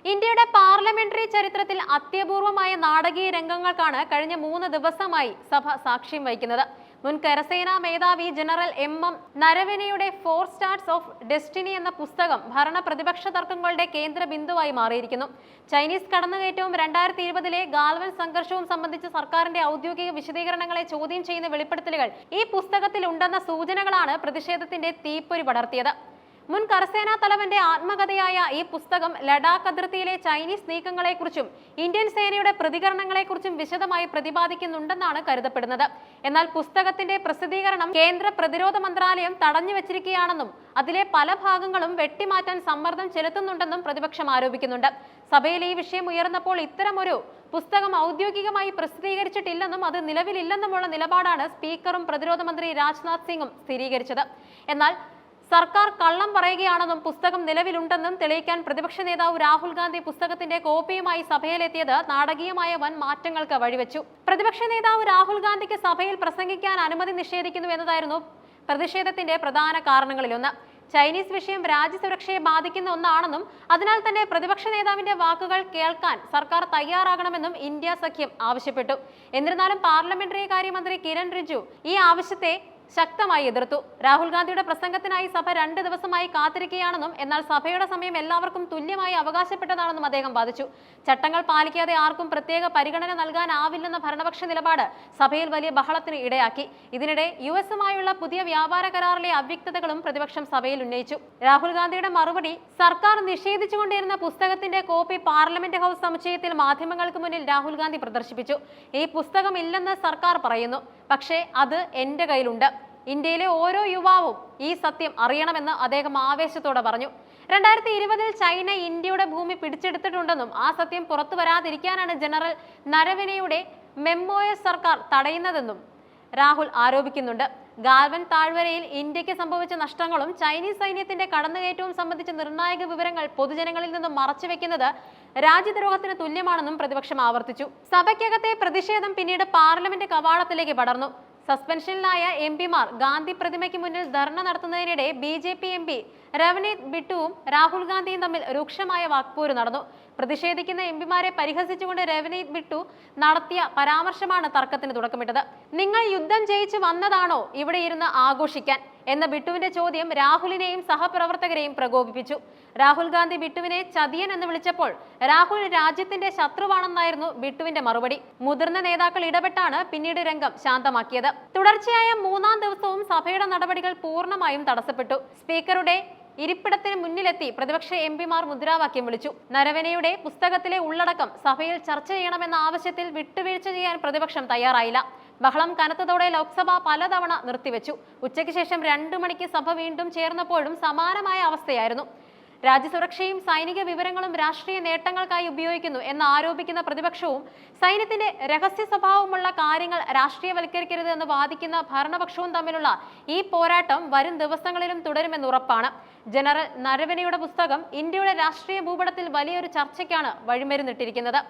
ഇന്ത്യയുടെ പാർലമെന്ററി ചരിത്രത്തിൽ അത്യപൂർവമായ നാടകീയ രംഗങ്ങൾക്കാണ് കഴിഞ്ഞ 3 ദിവസമായി സഭ സാക്ഷ്യം വഹിക്കുന്നത്. മുൻ കരസേനാ മേധാവി ജനറൽ എം നരവനെയുടെ 4 സ്റ്റാർസ് ഓഫ് ഡെസ്റ്റിനി എന്ന പുസ്തകം ഭരണ പ്രതിപക്ഷ തർക്കങ്ങളുടെ കേന്ദ്ര ബിന്ദുവായി മാറിയിരിക്കുന്നു. ചൈനീസ് കടന്നുകയറ്റവും 2020-ലെ ഗാൽവൻ സംഘർഷവും സംബന്ധിച്ച സർക്കാരിന്റെ ഔദ്യോഗിക വിശദീകരണങ്ങളെ ചോദ്യം ചെയ്യുന്ന വെളിപ്പെടുത്തലുകൾ ഈ പുസ്തകത്തിൽ ഉണ്ടെന്ന സൂചനകളാണ് പ്രതിഷേധത്തിന്റെ തീപ്പൊരി പടർത്തിയത്. മുൻ കരസേനാ തലവന്റെ ആത്മകഥയായ ഈ പുസ്തകം ലഡാക്ക് അതിർത്തിയിലെ ചൈനീസ് നീക്കങ്ങളെക്കുറിച്ചും ഇന്ത്യൻ സേനയുടെ പ്രതികരണങ്ങളെക്കുറിച്ചും വിശദമായി പ്രതിപാദിക്കുന്നുണ്ടെന്നാണ് കരുതപ്പെടുന്നത്. എന്നാൽ പുസ്തകത്തിന്റെ പ്രസിദ്ധീകരണം കേന്ദ്ര പ്രതിരോധ മന്ത്രാലയം തടഞ്ഞു വെച്ചിരിക്കുകയാണെന്നും അതിലെ പല ഭാഗങ്ങളും വെട്ടിമാറ്റാൻ സമ്മർദ്ദം ചെലുത്തുന്നുണ്ടെന്നും പ്രതിപക്ഷം ആരോപിക്കുന്നുണ്ട്. സഭയിൽ ഈ വിഷയം ഉയർന്നപ്പോൾ ഇത്തരമൊരു പുസ്തകം ഔദ്യോഗികമായി പ്രസിദ്ധീകരിച്ചിട്ടില്ലെന്നും അത് നിലവിലില്ലെന്നുമുള്ള നിലപാടാണ് സ്പീക്കറും പ്രതിരോധ മന്ത്രി രാജ്നാഥ് സിംഗും സ്ഥിരീകരിച്ചത്. എന്നാൽ സർക്കാർ കള്ളം പറയുകയാണെന്നും പുസ്തകം നിലവിലുണ്ടെന്നും തെളിയിക്കാൻ പ്രതിപക്ഷ നേതാവ് രാഹുൽ ഗാന്ധി പുസ്തകത്തിന്റെ കോപ്പിയുമായി സഭയിലെത്തിയത് നാടകീയമായ വൻ മാറ്റങ്ങൾക്ക് വഴിവെച്ചു. പ്രതിപക്ഷ നേതാവ് രാഹുൽ ഗാന്ധിക്ക് സഭയിൽ പ്രസംഗിക്കാൻ അനുമതി നിഷേധിക്കുന്നു എന്നതായിരുന്നു പ്രതിഷേധത്തിന്റെ പ്രധാന കാരണങ്ങളിലൊന്ന്. ചൈനീസ് വിഷയം രാജ്യസുരക്ഷയെ ബാധിക്കുന്ന ഒന്നാണെന്നും അതിനാൽ തന്നെ പ്രതിപക്ഷ നേതാവിന്റെ വാക്കുകൾ കേൾക്കാൻ സർക്കാർ തയ്യാറാകണമെന്നും ഇന്ത്യ സഖ്യം ആവശ്യപ്പെട്ടു. എന്നിരുന്നാലും പാർലമെന്ററി കാര്യമന്ത്രി കിരൺ റിജിജു ഈ ആവശ്യത്തെ ശക്തമായി എതിർത്തു. രാഹുൽ ഗാന്ധിയുടെ പ്രസംഗത്തിനായി സഭ 2 ദിവസമായി കാത്തിരിക്കുകയാണെന്നും എന്നാൽ സഭയുടെ സമയം എല്ലാവർക്കും തുല്യമായി അവകാശപ്പെട്ടതാണെന്നും അദ്ദേഹം വാദിച്ചു. ചട്ടങ്ങൾ പാലിക്കാതെ ആർക്കും പ്രത്യേക പരിഗണന നൽകാനാവില്ലെന്ന ഭരണപക്ഷ നിലപാട് സഭയിൽ വലിയ ബഹളത്തിന് ഇടയാക്കി. ഇതിനിടെ യുഎസുമായുള്ള പുതിയ വ്യാപാര കരാറിലെ അവ്യക്തതകളും പ്രതിപക്ഷം സഭയിൽ ഉന്നയിച്ചു. രാഹുൽ ഗാന്ധിയുടെ മറുപടി: സർക്കാർ നിഷേധിച്ചുകൊണ്ടിരുന്ന പുസ്തകത്തിന്റെ കോപ്പി പാർലമെന്റ് ഹൗസ് സമുച്ചയത്തിൽ മാധ്യമങ്ങൾക്ക് മുന്നിൽ രാഹുൽ ഗാന്ധി പ്രദർശിപ്പിച്ചു. ഈ പുസ്തകം ഇല്ലെന്ന് സർക്കാർ പറയുന്നു, പക്ഷേ അത് എന്റെ കയ്യിലുണ്ട്. ഇന്ത്യയിലെ ഓരോ യുവാവും ഈ സത്യം അറിയണമെന്ന് അദ്ദേഹം ആവേശത്തോടെ പറഞ്ഞു. 2020-ൽ ചൈന ഇന്ത്യയുടെ ഭൂമി പിടിച്ചെടുത്തിട്ടുണ്ടെന്നും ആ സത്യം പുറത്തു വരാതിരിക്കാനാണ് ജനറൽ നരവനെയുടെ മെമ്മോയെ സർക്കാർ തടയുന്നതെന്നും രാഹുൽ ആരോപിക്കുന്നുണ്ട്. ഗാൽവൻ താഴ്വരയിൽ ഇന്ത്യക്ക് സംഭവിച്ച നഷ്ടങ്ങളും ചൈനീസ് സൈന്യത്തിന്റെ കടന്നുകയറ്റവും സംബന്ധിച്ച നിർണായക വിവരങ്ങൾ പൊതുജനങ്ങളിൽ നിന്നും മറച്ചുവെക്കുന്നത് രാജ്യദ്രോഹത്തിന് തുല്യമാണെന്നും പ്രതിപക്ഷം ആവർത്തിച്ചു. സഭയ്ക്കകത്തെ പ്രതിഷേധം പിന്നീട് പാർലമെന്റ് കവാടത്തിലേക്ക് പടർന്നു. സസ്പെൻഷനിലായ എംപിമാർ ഗാന്ധി പ്രതിമയ്ക്ക് മുന്നിൽ ധർണ നടത്തുന്നതിനിടെ BJP MP രവനീത് ബിട്ടുവും രാഹുൽ ഗാന്ധിയും തമ്മിൽ രൂക്ഷമായ വാക്പോര് നടന്നു. പ്രതിഷേധിക്കുന്ന എംപിമാരെ പരിഹസിച്ചുകൊണ്ട് രവനീത് ബിട്ടു നടത്തിയ പരാമർശമാണ് തർക്കത്തിന് തുടക്കമിട്ടത്. നിങ്ങൾ യുദ്ധം ജയിച്ചു വന്നതാണോ ഇവിടെ ഇരുന്ന് ആഘോഷിക്കാൻ എന്ന ബിട്ടുവിന്റെ ചോദ്യം രാഹുലിനെയും സഹപ്രവർത്തകരെയും പ്രകോപിപ്പിച്ചു. രാഹുൽ ഗാന്ധി ബിട്ടുവിനെ ചതിയൻ എന്ന് വിളിച്ചപ്പോൾ രാഹുൽ രാജ്യത്തിന്റെ ശത്രുവാണെന്നായിരുന്നു ബിട്ടുവിന്റെ മറുപടി. മുതിർന്ന നേതാക്കൾ ഇടപെട്ടാണ് പിന്നീട് രംഗം ശാന്തമാക്കിയത്. തുടർച്ചയായ 3-ാം ദിവസവും സഭയുടെ നടപടികൾ പൂർണ്ണമായും തടസ്സപ്പെട്ടു. സ്പീക്കറുടെ ഇരിപ്പിടത്തിന് മുന്നിലെത്തി പ്രതിപക്ഷ എംപിമാർ മുദ്രാവാക്യം വിളിച്ചു. നരവനെയുടെ പുസ്തകത്തിലെ ഉള്ളടക്കം സഭയിൽ ചർച്ച ചെയ്യണമെന്ന ആവശ്യത്തിൽ വിട്ടുവീഴ്ച ചെയ്യാൻ പ്രതിപക്ഷം തയ്യാറായില്ല. ബഹളം കനത്തതോടെ ലോക്സഭ പലതവണ നിർത്തിവെച്ചു. ഉച്ചയ്ക്ക് ശേഷം 2 മണിക്ക് സഭ വീണ്ടും ചേർന്നപ്പോഴും സമാനമായ അവസ്ഥയായിരുന്നു. രാജ്യസുരക്ഷയും സൈനിക വിവരങ്ങളും രാഷ്ട്രീയ നേട്ടങ്ങൾക്കായി ഉപയോഗിക്കുന്നു എന്ന് ആരോപിക്കുന്ന പ്രതിപക്ഷവും സൈന്യത്തിന്റെ രഹസ്യ സ്വഭാവമുള്ള കാര്യങ്ങൾ രാഷ്ട്രീയവൽക്കരിക്കരുത് എന്ന് വാദിക്കുന്ന ഭരണപക്ഷവും തമ്മിലുള്ള ഈ പോരാട്ടം വരും ദിവസങ്ങളിലും തുടരുമെന്ന് ഉറപ്പാണ്. ജനറൽ നരവനെയുടെ പുസ്തകം ഇന്ത്യയുടെ രാഷ്ട്രീയ ഭൂപടത്തിൽ വലിയൊരു ചർച്ചയ്ക്കാണ് വഴിമരുന്നിട്ടിരിക്കുന്നത്.